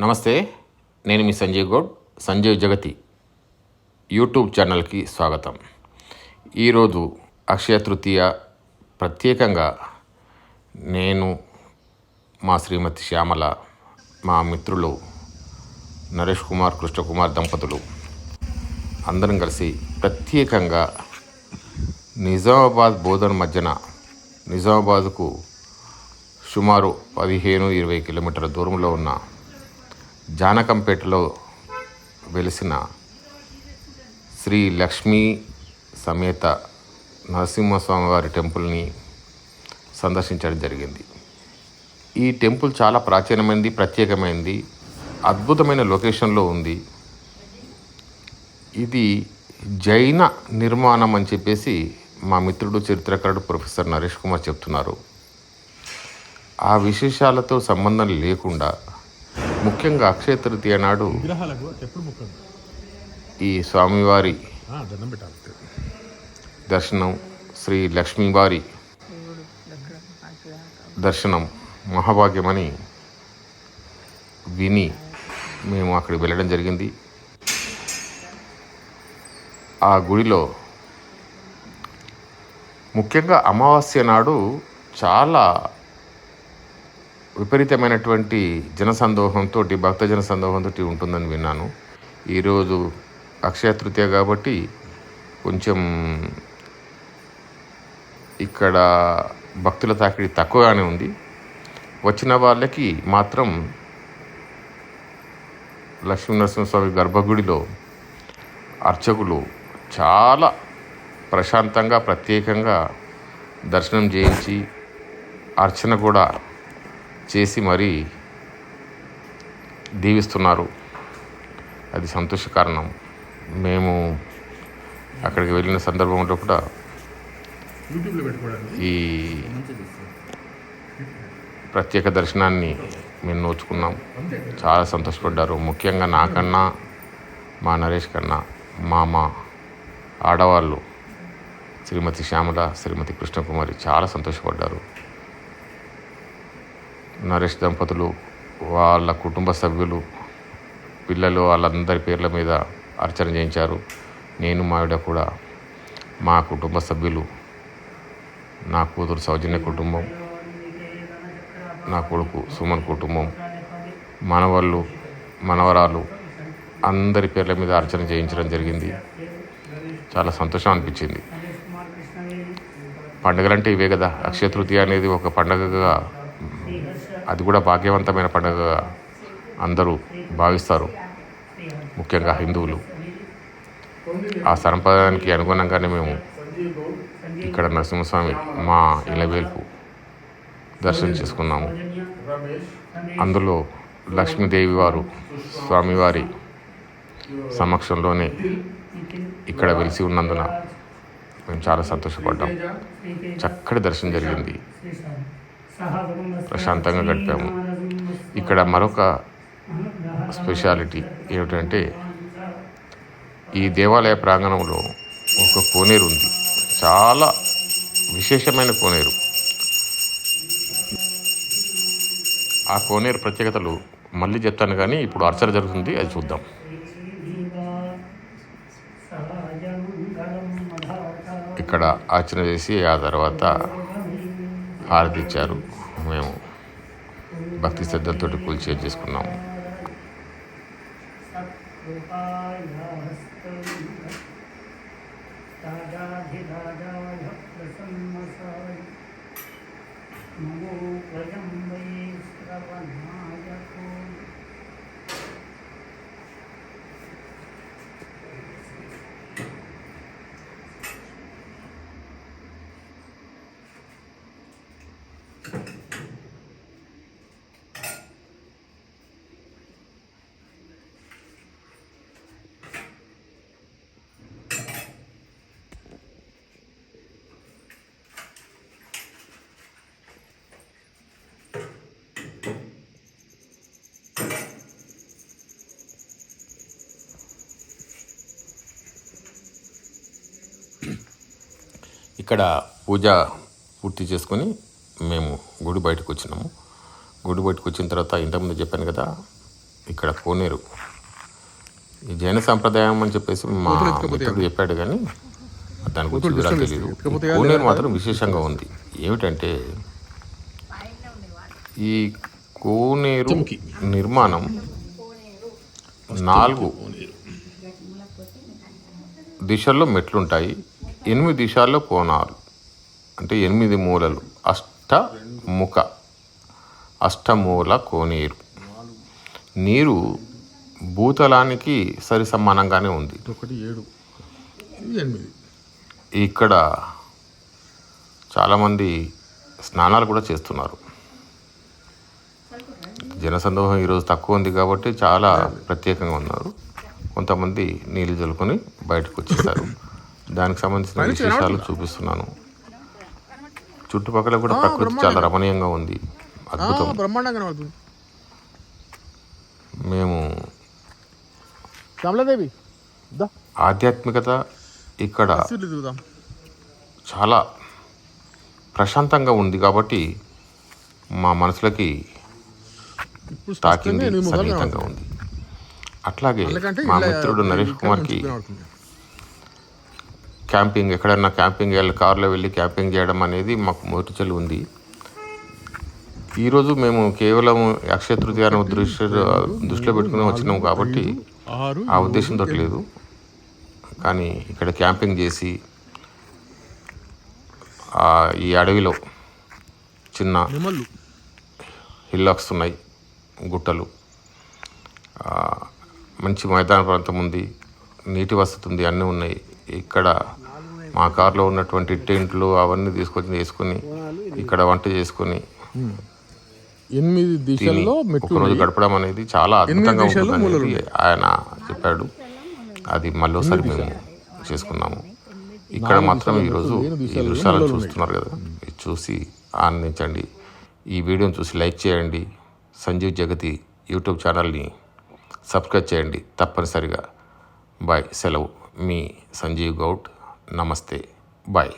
నమస్తే, నేను మీ సంజయ్ గౌడ్. సంజయ్ జగతి యూట్యూబ్ ఛానల్కి స్వాగతం. ఈరోజు అక్షయ తృతీయ. ప్రత్యేకంగా నేను, మా శ్రీమతి శ్యామల, మా మిత్రులు నరేష్ కుమార్, కృష్ణకుమార్ దంపతులు అందరం కలిసి ప్రత్యేకంగా నిజామాబాద్ బోధన మధ్యన, నిజామాబాద్కు సుమారు 15-20 కిలోమీటర్ల దూరంలో ఉన్న జానకంపేటలో వెలిసిన శ్రీ లక్ష్మీ సమేత నరసింహస్వామి వారి టెంపుల్ని సందర్శించడం జరిగింది. ఈ టెంపుల్ చాలా ప్రాచీనమైనది, ప్రత్యేకమైనది, అద్భుతమైన లొకేషన్లో ఉంది. ఇది జైన నిర్మాణం అని చెప్పేసి మా మిత్రుడు చరిత్రకారుడు ప్రొఫెసర్ నరేష్ కుమార్ చెప్తున్నారు. ఆ విశేషాలతో సంబంధం లేకుండా ముఖ్యంగా అక్షయ తృతీయ నాడు ఈ స్వామివారి దర్శనం, శ్రీ లక్ష్మీవారి దర్శనం మహాభాగ్యమని విని మేము అక్కడికి వెళ్ళడం జరిగింది. ఆ గుడిలో ముఖ్యంగా అమావాస్య నాడు చాలా విపరీతమైనటువంటి జనసందోహంతో, భక్తజన సందోహంతో ఉంటుందని విన్నాను. ఈరోజు అక్షయ తృతీయ కాబట్టి కొంచెం ఇక్కడ భక్తుల తాకిడి తక్కువగానే ఉంది. వచ్చిన వాళ్ళకి మాత్రం లక్ష్మీనరసింహస్వామి గర్భగుడిలో అర్చకులు చాలా ప్రశాంతంగా, ప్రత్యేకంగా దర్శనం చేయించి అర్చన కూడా చేసి మరీ దీవిస్తున్నారు. అది సంతోష కారణం. మేము అక్కడికి వెళ్ళిన సందర్భంలో కూడా ఈ ప్రత్యేక దర్శనాన్ని మేము నోచుకున్నాం. చాలా సంతోషపడ్డారు. ముఖ్యంగా నాకన్నా, మా నరేష్ కన్నా మా ఆడవాళ్ళు శ్రీమతి శ్యామల, శ్రీమతి కృష్ణకుమారి చాలా సంతోషపడ్డారు. నరేష్ దంపతులు, వాళ్ళ కుటుంబ సభ్యులు, పిల్లలు, వాళ్ళందరి పేర్ల మీద అర్చన చేయించారు. నేను, మా ఆవిడ కూడా, మా కుటుంబ సభ్యులు, నా కూతురు సౌజన్య కుటుంబం, నా కొడుకు సుమన్ కుటుంబం, మనవళ్ళు, మనవరాలు అందరి పేర్ల మీద అర్చన చేయించడం జరిగింది. చాలా సంతోషం అనిపించింది. పండుగలంటే ఇవే కదా. అక్షయ తృతీయ అనేది ఒక పండుగగా, అది కూడా భాగ్యవంతమైన పండుగగా అందరూ భావిస్తారు, ముఖ్యంగా హిందువులు. ఆ సంప్రదాయానికి అనుగుణంగానే మేము ఇక్కడ నరసింహస్వామి మా ఇలవేల్పు దర్శనం చేసుకున్నాము. అందులో లక్ష్మీదేవి వారు స్వామివారి సమక్షంలోనే ఇక్కడ వెలిసి ఉన్నందున మేము చాలా సంతోషపడ్డాం. చక్కటి దర్శనం జరిగింది. ప్రశాంతంగా గడిపాము. ఇక్కడ మరొక స్పెషాలిటీ ఏమిటంటే, ఈ దేవాలయ ప్రాంగణంలో ఒక కోనేరు ఉంది. చాలా విశేషమైన కోనేరు. ఆ కోనేరు ప్రత్యేకతలు మళ్ళీ చెప్తాను, కానీ ఇప్పుడు అర్చన జరుగుతుంది, అది చూద్దాం. ఇక్కడ అర్చన చేసి ఆ తర్వాత హారతి ఇచ్చారు. మేము భక్తి శ్రద్ధలతో పూజ చేసుకున్నాము. ఇక్కడ పూజ పూర్తి చేసుకొని మేము గుడి బయటకు వచ్చినాము. గుడి బయటకు వచ్చిన తర్వాత ఇంతకుముందు చెప్పాను కదా, ఇక్కడ కోనేరు. ఈ జైన సంప్రదాయం అని చెప్పేసి మా మిత్రుడు చెప్పాడు, కానీ దాని గురించి వివరాలు తెలియదు. కోనేరు మాత్రం విశేషంగా ఉంది. ఏమిటంటే ఈ కోనేరు నిర్మాణం 4 దిశల్లో మెట్లుంటాయి, 8 దిశల్లో కోణాలు, అంటే 8 మూలలు, అష్టమూల కోనేరు. నీరు భూతలానికి సరి సమానంగానే ఉంది. ఇక్కడ చాలామంది స్నానాలు కూడా చేస్తున్నారు. జనసందోహం ఈరోజు తక్కువ ఉంది కాబట్టి చాలా ప్రత్యేకంగా ఉన్నారు. కొంతమంది నీళ్ళు జల్లుకొని బయటకు వచ్చేసారు. దానికి సంబంధించిన విశేషాలు చూపిస్తున్నాను. చుట్టుపక్కల కూడా ప్రకృతి చాలా రమణీయంగా ఉంది, అద్భుతం. మేము ఆధ్యాత్మికత ఇక్కడ చాలా ప్రశాంతంగా ఉంది కాబట్టి మా మనసులకి తాకింది, సన్నిహితంగా ఉంది. అట్లాగే మా మిత్రుడు నరేష్ కుమార్కి క్యాంపింగ్, ఎక్కడన్నా క్యాంపింగ్ కారులో వెళ్ళి క్యాంపింగ్ చేయడం అనేది మాకు మొదటిచెల్లి ఉంది. ఈరోజు మేము కేవలం అక్షయ తృతీయాన్ని దృష్టిలో పెట్టుకుని వచ్చినాము కాబట్టి ఆ ఉద్దేశంతో లేదు. కానీ ఇక్కడ క్యాంపింగ్ చేసి ఈ అడవిలో చిన్న హిల్లాక్స్ ఉన్నాయి, గుట్టలు, మంచి మైదాన ప్రాంతం ఉంది, నీటి వసతి ఉంది, అన్నీ ఉన్నాయి. ఇక్కడ మా కారులో ఉన్నటువంటి టెంట్లు అవన్నీ తీసుకొచ్చి వేసుకొని ఇక్కడ వంట చేసుకొని 8 దిశల్లో ఒకరోజు గడపడం అనేది చాలా అద్భుతంగా ఉంటుందని ఆయన చెప్పాడు. అది మళ్ళీసారి మేము చేసుకున్నాము. ఇక్కడ మాత్రం ఈరోజు ఈ దృశ్యాలను చూస్తున్నారు కదా, చూసి ఆనందించండి. ఈ వీడియోని చూసి లైక్ చేయండి. సంజీవ్ జగతి యూట్యూబ్ ఛానల్ని సబ్స్క్రైబ్ చేయండి తప్పనిసరిగా. బాయ్, సెలవు. మీ సంజీవ్ గౌడ్. నమస్తే, బాయ్.